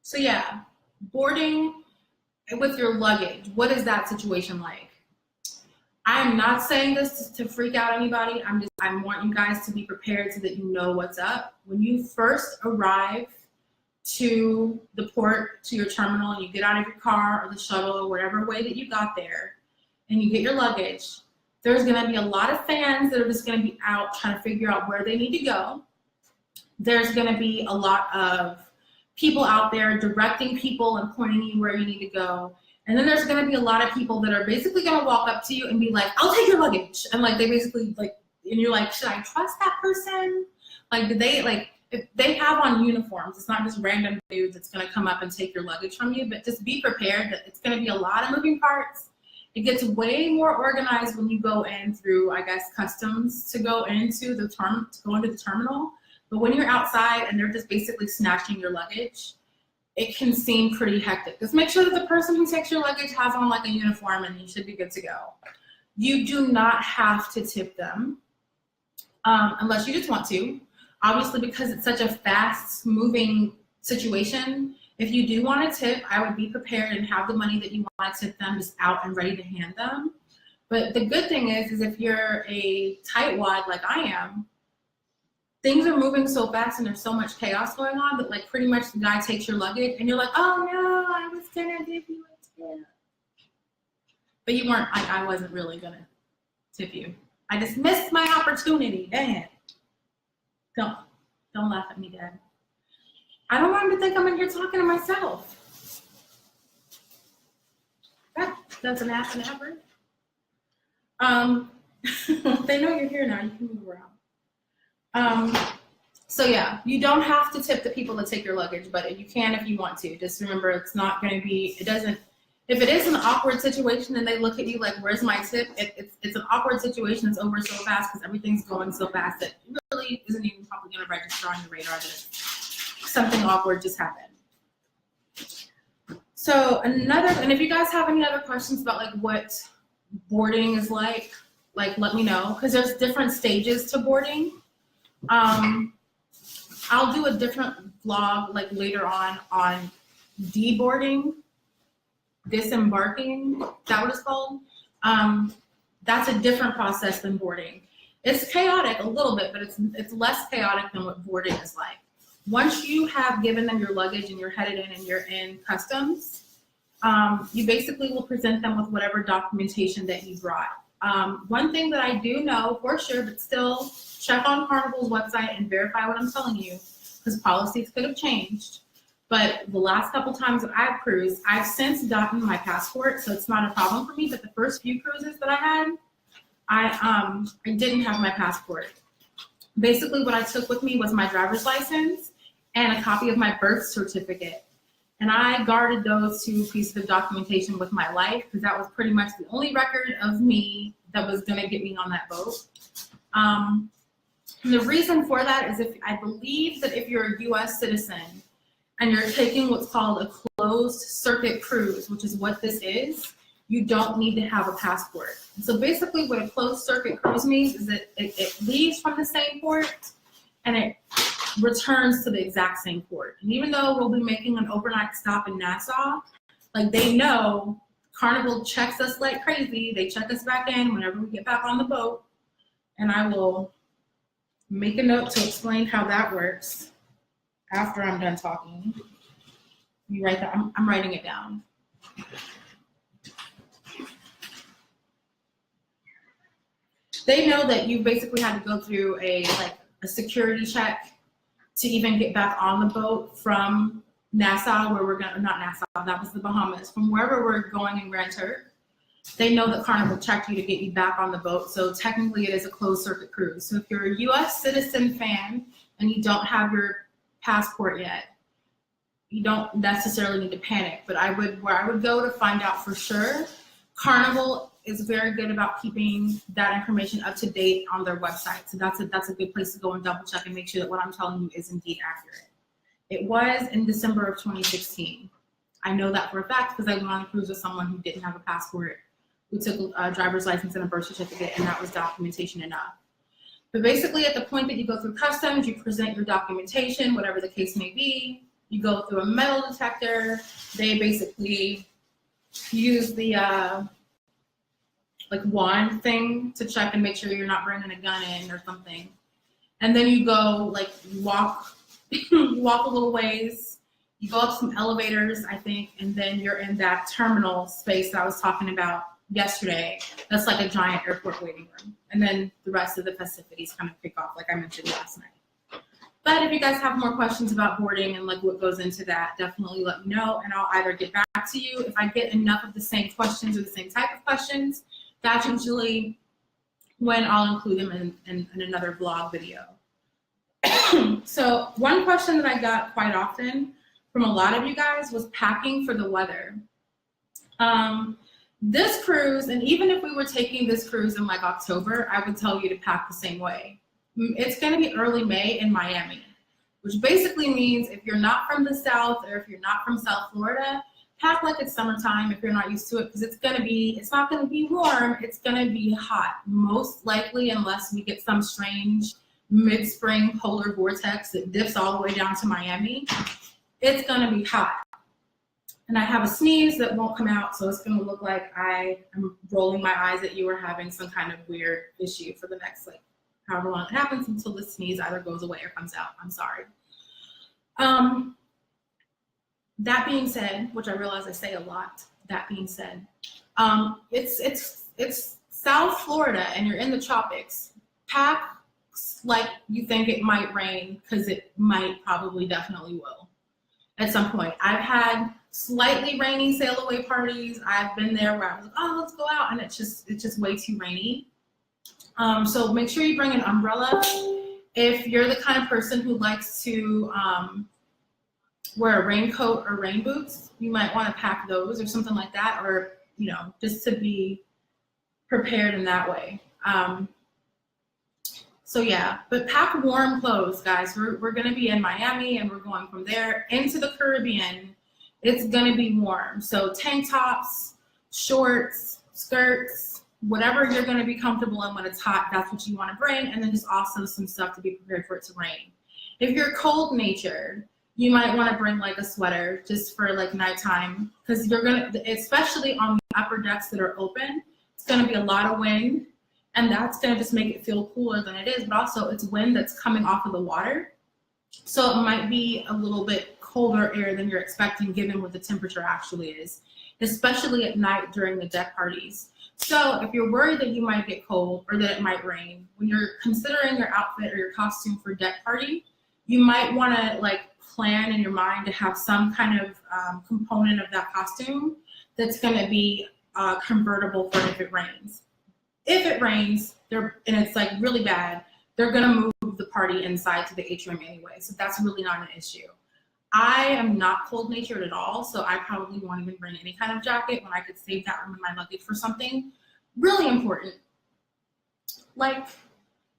So yeah, boarding with your luggage, what is that situation like? I'm not saying this to freak out anybody. I want you guys to be prepared so that you know what's up. When you first arrive to the port, to your terminal, and you get out of your car or the shuttle or whatever way that you got there, and you get your luggage, there's gonna be a lot of fans that are just gonna be out trying to figure out where they need to go. There's gonna be a lot of people out there directing people and pointing you where you need to go. And then there's gonna be a lot of people that are basically gonna walk up to you and be like, I'll take your luggage. And like, they basically like, and you're like, should I trust that person? Like, did they, like, if they have on uniforms, it's not just random dudes that's gonna come up and take your luggage from you, but just be prepared that it's gonna be a lot of moving parts. It gets way more organized when you go in through, I guess, customs to go into the terminal. But when you're outside and they're just basically snatching your luggage, it can seem pretty hectic. Just make sure that the person who takes your luggage has on like a uniform and you should be good to go. You do not have to tip them unless you just want to. Obviously, because it's such a fast moving situation, if you do want to tip, I would be prepared and have the money that you want to tip them just out and ready to hand them. But the good thing is if you're a tightwad like I am, things are moving so fast and there's so much chaos going on that like pretty much the guy takes your luggage and you're like, oh no, I was gonna give you a tip. But you weren't, I wasn't really gonna tip you. I just missed my opportunity, dang it. Don't laugh at me, Dad. I don't want him to think I'm in here talking to myself. That's an ass and average. They know you're here now, you can move around. So yeah, you don't have to tip the people that take your luggage, but you can if you want to. Just remember, it's not going to be, if it is an awkward situation and they look at you like, where's my tip? It's an awkward situation that's over so fast because everything's going so fast that it really isn't even probably going to register on your radar that something awkward just happened. So and if you guys have any other questions about like what boarding is like let me know, because there's different stages to boarding. I'll do a different vlog like later on deboarding, disembarking, is that what it's called? That's a different process than boarding. It's chaotic a little bit, but it's less chaotic than what boarding is like. Once you have given them your luggage and you're headed in and you're in customs, you basically will present them with whatever documentation that you brought. One thing that I do know for sure, but still check on Carnival's website and verify what I'm telling you, because policies could have changed. But the last couple times that I've cruised, I've since gotten my passport, so it's not a problem for me. But the first few cruises that I had, I didn't have my passport. Basically, what I took with me was my driver's license and a copy of my birth certificate. And I guarded those two pieces of documentation with my life, because that was pretty much the only record of me that was going to get me on that boat. And the reason for that is I believe that if you're a U.S. citizen and you're taking what's called a closed circuit cruise, which is what this is, you don't need to have a passport. And so basically what a closed circuit cruise means is that it leaves from the same port and it returns to the exact same port. And even though we'll be making an overnight stop in Nassau, like they know Carnival checks us like crazy. They check us back in whenever we get back on the boat. And I will make a note to explain how that works after I'm done talking. You write that, I'm writing it down. They know that you basically had to go through a security check to even get back on the boat from Nassau, where we're going, not Nassau, that was the Bahamas, from wherever we're going in Grand Turk. They know that Carnival checked you to get you back on the boat, so technically it is a closed circuit cruise. So if you're a US citizen fan and you don't have your passport yet, you don't necessarily need to panic, but where I would go to find out for sure, Carnival is very good about keeping that information up to date on their website. So that's a good place to go and double check and make sure that what I'm telling you is indeed accurate. It was in December of 2016. I know that for a fact because I went on a cruise with someone who didn't have a passport, who took a driver's license and a birth certificate, and that was documentation enough. But basically at the point that you go through customs, you present your documentation, whatever the case may be. You go through a metal detector. They basically use the like wand thing to check and make sure you're not bringing a gun in or something. And then you go like walk walk a little ways. You go up some elevators, I think, and then you're in that terminal space that I was talking about yesterday. That's like a giant airport waiting room. And then the rest of the festivities kind of kick off, like I mentioned last night. But if you guys have more questions about boarding and like what goes into that, definitely let me know, and I'll either get back to you if I get enough of the same questions or the same type of questions. That's usually when I'll include them in another vlog video. So one question that I got quite often from a lot of you guys was packing for the weather. This cruise, and even if we were taking this cruise in like October, I would tell you to pack the same way. It's going to be early May in Miami, which basically means if you're not from the South or if you're not from South Florida, pack like it's summertime if you're not used to it, because it's not going to be warm, it's going to be hot. Most likely, unless we get some strange mid-spring polar vortex that dips all the way down to Miami, it's going to be hot. And I have a sneeze that won't come out, so it's going to look like I am rolling my eyes at you or having some kind of weird issue for the next, like, however long it happens until the sneeze either goes away or comes out. I'm sorry. That being said, which I realize I say a lot, that being said, it's South Florida and you're in the tropics. Pack like you think it might rain, because it might, probably, definitely will at some point. I've had slightly rainy sail away parties. I've been there where I was like, oh, let's go out, and it's just way too rainy. So make sure you bring an umbrella. If you're the kind of person who likes to wear a raincoat or rain boots, you might want to pack those or something like that, or, you know, just to be prepared in that way. So yeah, but pack warm clothes, guys. We're going to be in Miami, and we're going from there into the Caribbean. It's going to be warm. So tank tops, shorts, skirts, whatever you're going to be comfortable in when it's hot, that's what you want to bring. And then just also some stuff to be prepared for it to rain. If you're cold natured, you might want to bring like a sweater just for like nighttime, because you're going to, especially on the upper decks that are open, it's going to be a lot of wind. And that's going to just make it feel cooler than it is, but also it's wind that's coming off of the water. So it might be a little bit colder air than you're expecting, given what the temperature actually is, especially at night during the deck parties. So if you're worried that you might get cold or that it might rain, when you're considering your outfit or your costume for deck party, you might want to like plan in your mind to have some kind of component of that costume that's going to be convertible for if it rains. If it rains, and it's like really bad, they're gonna move the party inside to the atrium anyway, so that's really not an issue. I am not cold natured at all, so I probably won't even bring any kind of jacket when I could save that room in my luggage for something really important, like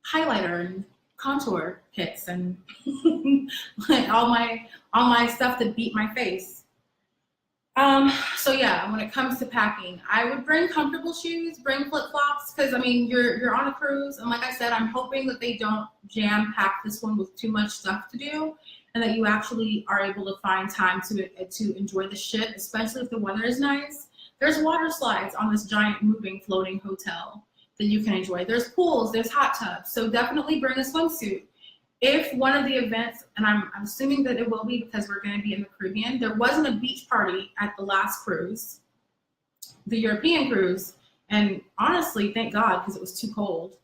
highlighter and contour kits and like all my stuff that beat my face. So yeah, when it comes to packing, I would bring comfortable shoes, bring flip-flops, because I mean, you're on a cruise, and like I said, I'm hoping that they don't jam pack this one with too much stuff to do, and that you actually are able to find time to enjoy the ship, especially if the weather is nice. There's water slides on this giant moving floating hotel that you can enjoy. There's pools, there's hot tubs, so definitely bring a swimsuit. If one of the events, and I'm assuming that it will be because we're going to be in the Caribbean, there wasn't a beach party at the last cruise, the European cruise, and honestly, thank God, because it was too cold.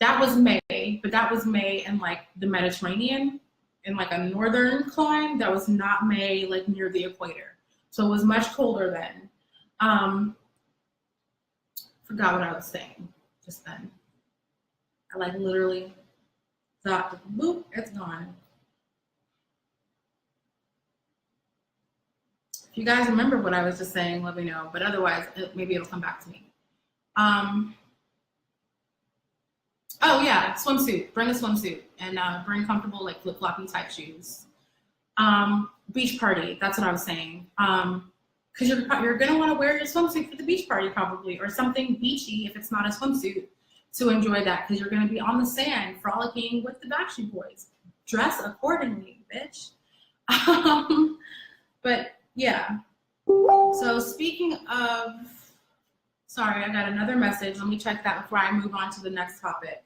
That was May, but that was May in like the Mediterranean, in like a northern clime. That was not May like near the equator. So it was much colder then. Forgot what I was saying just then. I like literally thought, boop, it's gone. If you guys remember what I was just saying, let me know. But otherwise, maybe it'll come back to me. Oh yeah, swimsuit. Bring a swimsuit and bring comfortable like flip-floppy type shoes. Beach party. That's what I was saying. Because you're gonna want to wear your swimsuit for the beach party probably, or something beachy if it's not a swimsuit, to enjoy that, because you're going to be on the sand frolicking with the Backstreet Boys. Dress accordingly, bitch. But yeah. So speaking of, sorry, I got another message. Let me check that before I move on to the next topic.